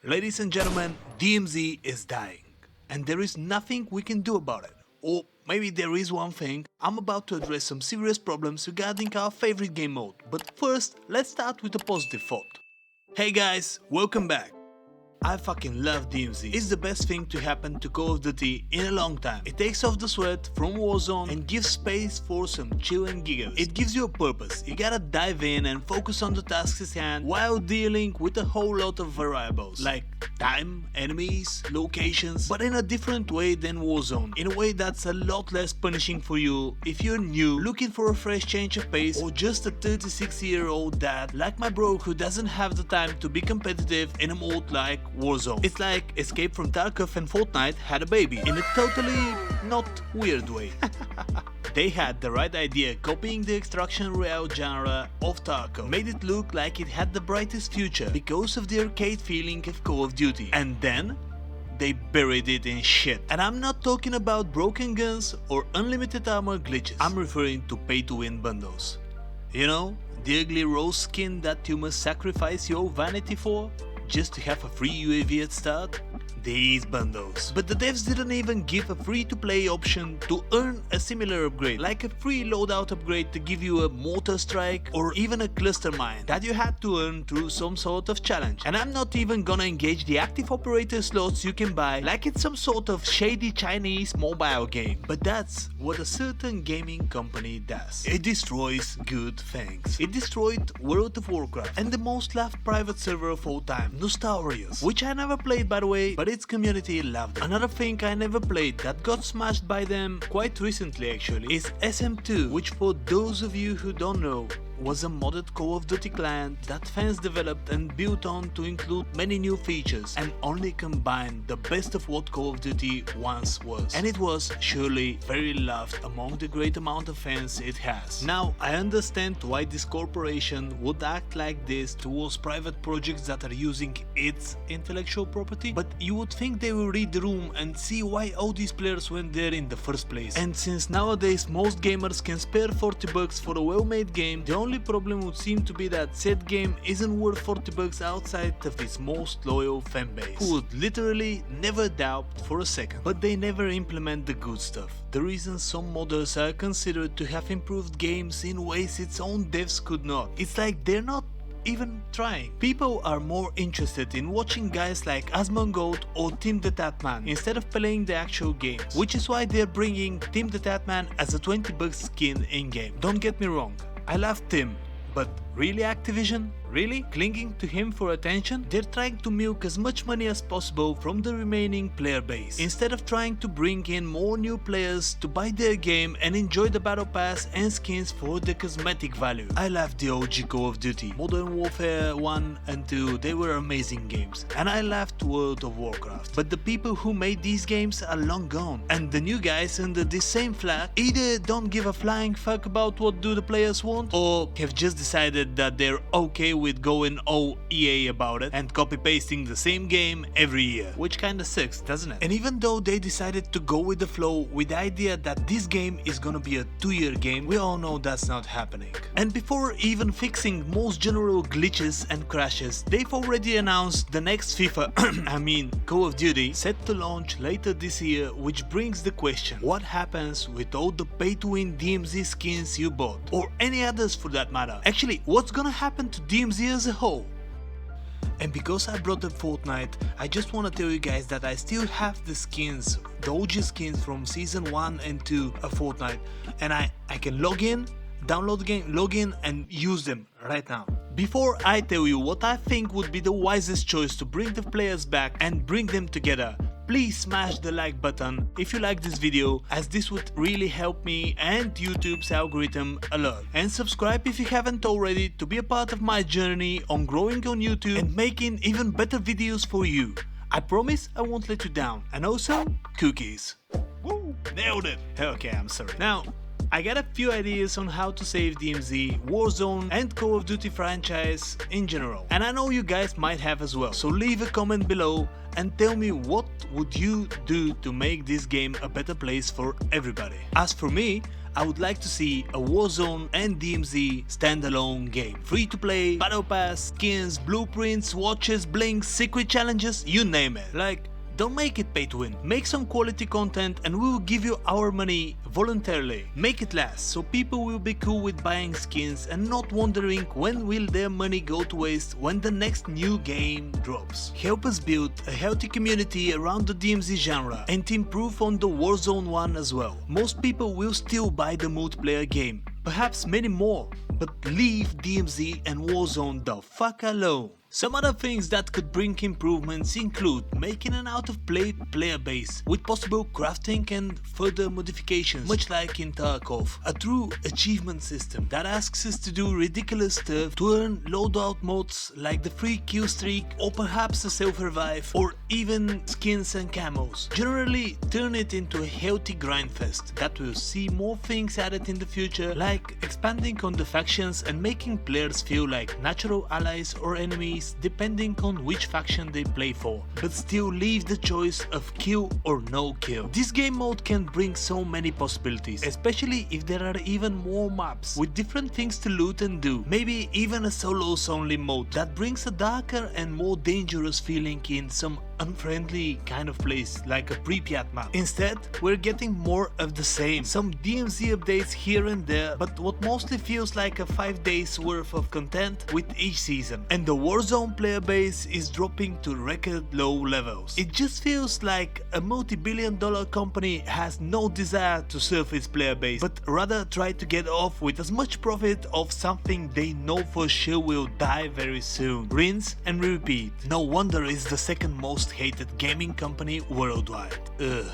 Ladies and gentlemen, DMZ is dying, and there is nothing we can do about it. Or maybe there is one thing. I'm about to address some serious problems regarding our favorite game mode, but first, let's start with a positive thought. Hey guys, welcome back. I fucking love DMZ. It's the best thing to happen to Call of Duty in a long time. It takes off the sweat from Warzone and gives space for some chill and giggles. It gives you a purpose. You gotta dive in and focus on the tasks at hand while dealing with a whole lot of variables like time, enemies, locations, but in a different way than Warzone. In a way that's a lot less punishing for you if you're new, looking for a fresh change of pace, or just a 36-year-old dad like my bro who doesn't have the time to be competitive in a mode like Warzone. It's like Escape from Tarkov and Fortnite had a baby in a totally not weird way. They had the right idea, copying the extraction royale genre of Tarkov, made it look like it had the brightest future because of the arcade feeling of Call of Duty, and then they buried it in shit. And I'm not talking about broken guns or unlimited armor glitches, I'm referring to pay-to-win bundles. You know, the ugly rose skin that you must sacrifice your vanity for just to have a free UAV at start? These bundles. But the devs didn't even give a free-to-play option to earn a similar upgrade, like a free loadout upgrade to give you a mortar strike or even a cluster mine that you had to earn through some sort of challenge. And I'm not even gonna engage the active operator slots you can buy like it's some sort of shady Chinese mobile game. But that's what a certain gaming company does. It destroys good things. It destroyed World of Warcraft and the most loved private server of all time, Nostalrius, which I never played by the way, but its community loved it. Another thing I never played that got smashed by them quite recently actually is SM2, which for those of you who don't know was a modded Call of Duty client that fans developed and built on to include many new features and only combined the best of what Call of Duty once was. And it was surely very loved among the great amount of fans it has. Now I understand why this corporation would act like this towards private projects that are using its intellectual property, but you would think they will read the room and see why all these players went there in the first place. And since nowadays most gamers can spare $40 for a well-made game, the only problem would seem to be that said game isn't worth $40 outside of its most loyal fanbase, who would literally never doubt for a second. But they never implement the good stuff. The reason some modders are considered to have improved games in ways its own devs could not. It's like they're not even trying. People are more interested in watching guys like Asmongold or TimTheTatMan instead of playing the actual games, which is why they're bringing TimTheTatMan as a $20 skin in-game. Don't get me wrong, I love Tim, but really Activision? Really? Clinging to him for attention? They're trying to milk as much money as possible from the remaining player base, instead of trying to bring in more new players to buy their game and enjoy the battle pass and skins for the cosmetic value. I love the OG Call of Duty. Modern Warfare 1 and 2, they were amazing games, and I loved World of Warcraft. But the people who made these games are long gone, and the new guys under this same flag either don't give a flying fuck about what do the players want, or have just decided that they're okay with going all EA about it and copy-pasting the same game every year, which kinda sucks, doesn't it? And even though they decided to go with the flow with the idea that this game is gonna be a 2-year game, we all know that's not happening. And before even fixing most general glitches and crashes, they've already announced the next FIFA, I mean Call of Duty, set to launch later this year, which brings the question, what happens with all the pay-to-win DMZ skins you bought? Or any others for that matter. Actually, what's gonna happen to DMZ as a whole? And because I brought up Fortnite, I just wanna tell you guys that I still have the skins, the OG skins from season 1 and 2 of Fortnite, and I can log in, download the game, log in and use them right now. Before I tell you what I think would be the wisest choice to bring the players back and bring them together, please smash the like button if you like this video, as this would really help me and YouTube's algorithm a lot. And subscribe if you haven't already to be a part of my journey on growing on YouTube and making even better videos for you. I promise I won't let you down. And also, cookies. Woo, nailed it. Okay, I'm sorry. Now, I got a few ideas on how to save DMZ, Warzone and Call of Duty franchise in general, and I know you guys might have as well, so leave a comment below and tell me what would you do to make this game a better place for everybody. As for me, I would like to see a Warzone and DMZ standalone game. Free to play, battle pass, skins, blueprints, watches, blinks, secret challenges, you name it. Like, don't make it pay to win. Make some quality content and we will give you our money voluntarily. Make it last so people will be cool with buying skins and not wondering when will their money go to waste when the next new game drops. Help us build a healthy community around the DMZ genre and improve on the Warzone one as well. Most people will still buy the multiplayer game, perhaps many more, but leave DMZ and Warzone the fuck alone. Some other things that could bring improvements include making an out-of-play player base with possible crafting and further modifications, much like in Tarkov. A true achievement system that asks us to do ridiculous stuff to earn loadout mods like the free kill streak or perhaps a self-revive or even skins and camos. Generally turn it into a healthy grind fest that will see more things added in the future, like expanding on the factions and making players feel like natural allies or enemies depending on which faction they play for, but still leave the choice of kill or no kill. This game mode can bring so many possibilities, especially if there are even more maps with different things to loot and do. Maybe even a solos only mode that brings a darker and more dangerous feeling in some unfriendly kind of place like a Pripyat map. Instead, we're getting more of the same. Some DMZ updates here and there, but what mostly feels like a 5 days worth of content with each season. And the Warzone player base is dropping to record low levels. It just feels like a multi-billion-dollar company has no desire to serve its player base, but rather try to get off with as much profit of something they know for sure will die very soon. Rinse and repeat. No wonder it's the second most hated gaming company worldwide. Ugh.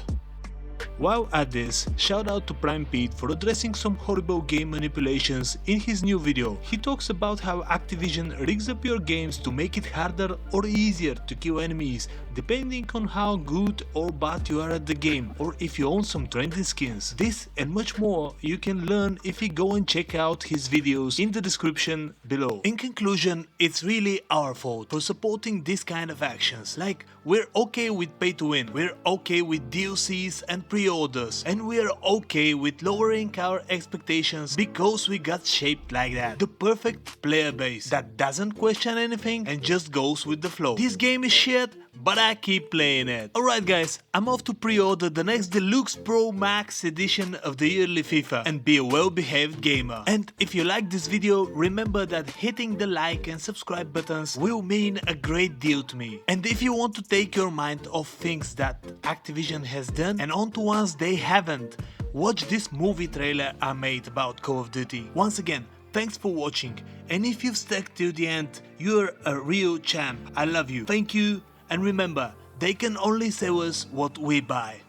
While at this, shout out to Prime Pete for addressing some horrible game manipulations in his new video. He talks about how Activision rigs up your games to make it harder or easier to kill enemies, depending on how good or bad you are at the game, or if you own some trendy skins. This and much more you can learn if you go and check out his videos in the description below. In conclusion, it's really our fault for supporting this kind of actions. Like, we're okay with pay to win, we're okay with DLCs and pre-orders, and we're okay with lowering our expectations because we got shaped like that. The perfect player base that doesn't question anything and just goes with the flow. This game is shit, but I keep playing it. Alright guys, I'm off to pre-order the next Deluxe Pro Max edition of the yearly FIFA and be a well-behaved gamer. And if you like this video, remember that hitting the like and subscribe buttons will mean a great deal to me. And if you want to take your mind off things that Activision has done and onto ones they haven't, watch this movie trailer I made about Call of Duty. Once again, thanks for watching, and if you've stuck till the end, you're a real champ. I love you. Thank you. And remember, they can only sell us what we buy.